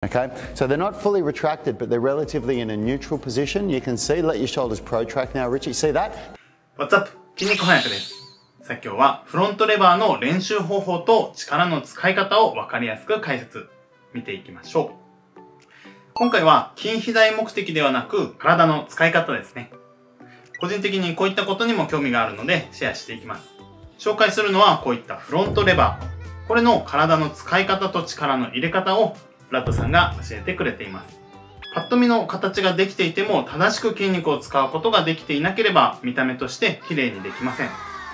Okay, so they're not fully retracted, but they're relatively in a neutral position. You can see, let your shoulders protract now, Richie. See that? What's up? 筋肉翻訳です。さあ今日はフロントレバーの練習方法と力の使い方をわかりやすく解説、見ていきましょう。今回は筋肥大目的ではなく体の使い方ですね。個人的にこういったことにも興味があるのでシェアしていきます。紹介するのはこういったフロントレバー。これの体の使い方と力の入れ方をラットさんが教えてくれています。パッと見の形ができていても正しく筋肉を使うことができていなければ見た目として綺麗にできません。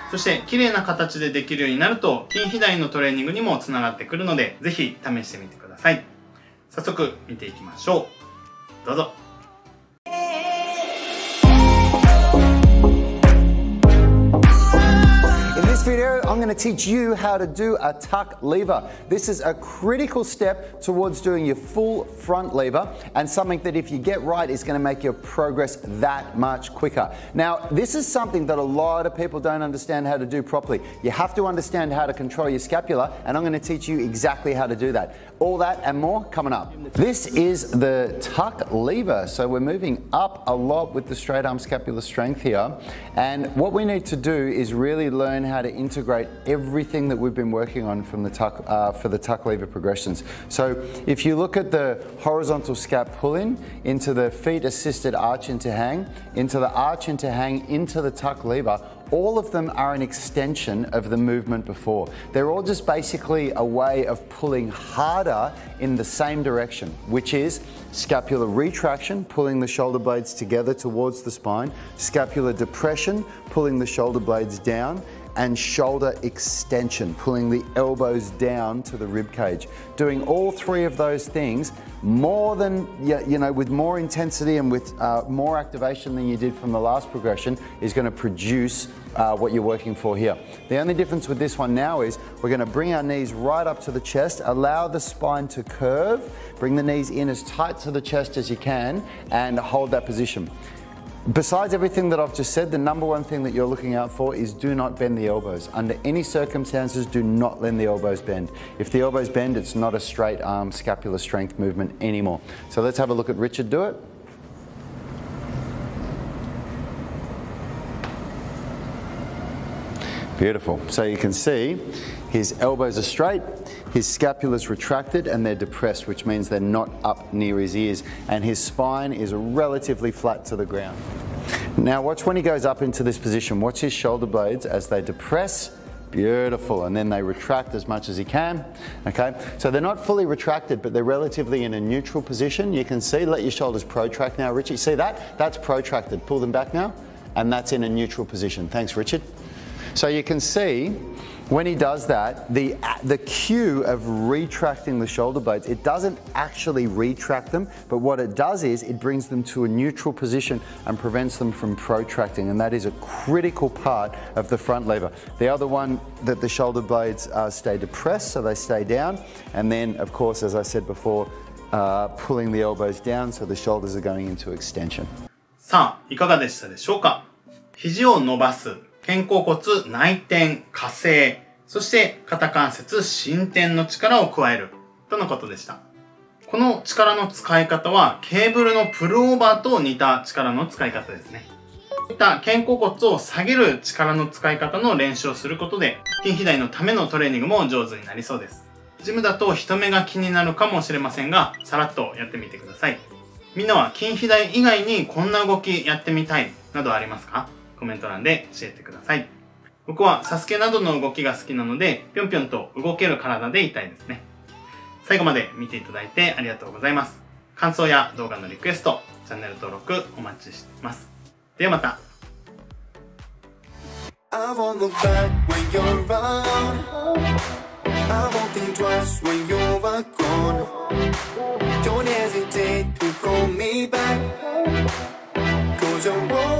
そして綺麗な形でできるようになると筋肥大のトレーニングにもつながってくるのでぜひ試してみてください。早速見ていきましょう。どうぞ。In this video, I'm going to teach you how to do a tuck lever. This is a critical step towards doing your full front lever and something that if you get right is going to make your progress that much quicker. Now, this is something that a lot of people don't understand how to do properly. You have to understand how to control your scapula, and I'm going to teach you exactly how to do that. All that and more coming up. This is the tuck lever. So we're moving up a lot with the straight arm scapular strength here. And what we need to do is really learn how to integrate everything that we've been working on from the tuck, for the tuck lever progressions. So if you look at the horizontal scap pull-in into the feet assisted arch into hang, into the arch into hang, into the tuck lever, all of them are an extension of the movement before. They're all just basically a way of pulling harder in the same direction, which is scapular retraction, pulling the shoulder blades together towards the spine, scapular depression, pulling the shoulder blades down, and shoulder extension, pulling the elbows down to the rib cage. Doing all three of those things more than, with more intensity and with more activation than you did from the last progression is going to produce what you're working for here. The only difference with this one now is we're going to bring our knees right up to the chest, allow the spine to curve, bring the knees in as tight to the chest as you can, and hold that position. Besides everything that I've just said, the number one thing that you're looking out for is do not bend the elbows. Under any circumstances, do not let the elbows bend. If the elbows bend, it's not a straight arm scapular strength movement anymore. So let's have a look at Richard do it. Beautiful. So you can see his elbows are straight, his scapula's retracted and they're depressed, which means they're not up near his ears, and his spine is relatively flat to the ground. Now watch when he goes up into this position. Watch his shoulder blades as they depress. Beautiful. And then they retract as much as he can. Okay, so they're not fully retracted, but they're relatively in a neutral position. You can see, let your shoulders protract now, Richie. See that? That's protracted. Pull them back now, and that's in a neutral position. Thanks, Richard. So you can see when he does that, the cue of retracting the shoulder blades, it doesn't actually retract them, but what it does is it brings them to a neutral position and prevents them from protracting, and that is a critical part of the front lever. The other one, that the shoulder blades stay depressed, so they stay down, and then of course, as I said before, pulling the elbows down so the shoulders are going into extension. さあ、いかがでしたでしょうか？肘を伸ばす。肩甲骨、内転、下正、そして肩関節、伸展の力を加えるとのことでした。この力の使い方はケーブルのプルオーバーと似た力の使い方ですね。こういった肩甲骨を下げる力の使い方の練習をすることで筋肥大のためのトレーニングも上手になりそうです。ジムだと人目が気になるかもしれませんが、さらっとやってみてください。みんなは筋肥大以外にこんな動きやってみたいなどありますか？コメント欄で教えてください。僕はサスケなどの動きが好きなので、ぴょんぴょんと動ける体でいたいですね。最後まで見ていただいてありがとうございます。感想や動画のリクエスト、チャンネル登録お待ちしています。ではまた。Don't hesitate to call me back, 'cause you're